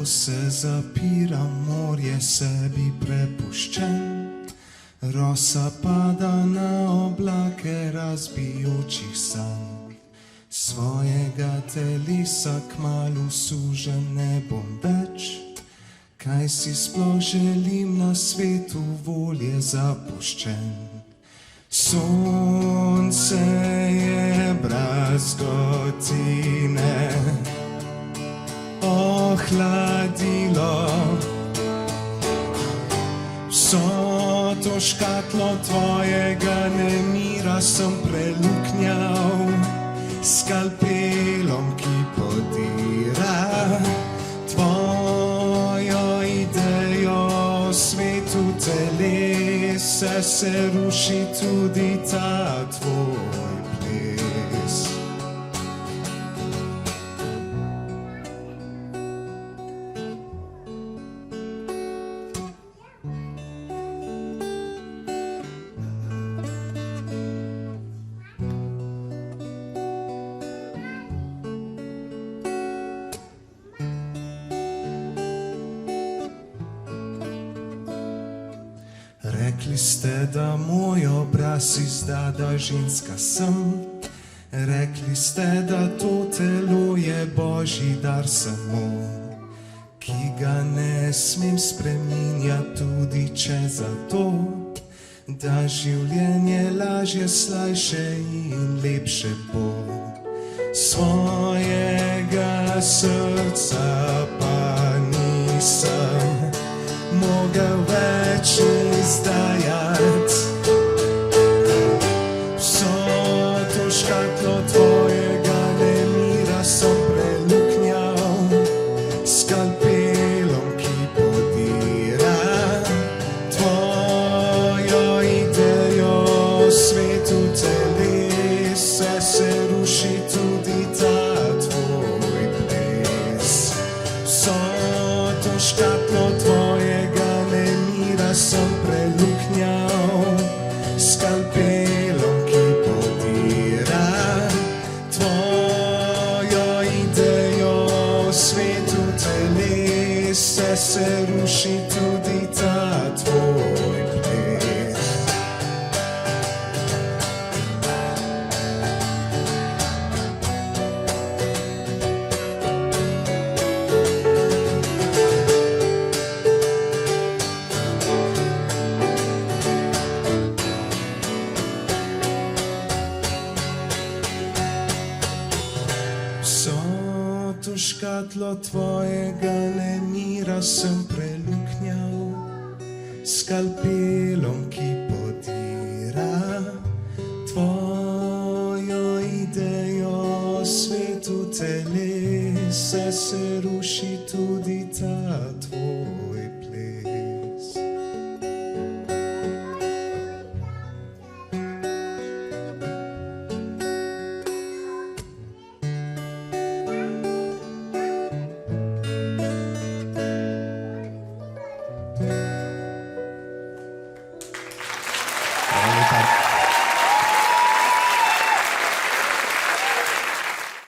ko se zapira, morje sebi prepuščen. Rosa pada na oblake razbijočih sanj. Svojega telesa kmalu sužen ne bom več. Kaj si sploh želim na svetu, volje zapuščen. Sonce je brazgotine ohladilo. Vso to škatlo tvojega nemira sem preluknjal skalpelom, ki podira tvojo idejo o svetu telesa. Se ruši tudi ta tvoj ples. Rekli ste, da moj obraz izda, da ženska sem. Rekli ste, da to telo je božji dar samo, ki ga ne smem spreminjati, tudi če zato, da življenje lažje, slajše in lepše bo. Svojega srca pa nisem mogel več izdajati. Vso to škatlo tvojega nemira sem preluknjal skalpelom, ki podira tvojo idejo o svetu telesa. Se ruši tudi ta tvoj ples. Vso to škatlo tvojega nemira sem preluknjal skalpelom, ki podira tvojo idejo o svetu telesa. Se ruši tudi ta tvoj ples. Vso to škatlo tvojega nemira sem preluknjal skalpelom, ki podira tvojo idejo o svetu telesa. Se ruši tudi ta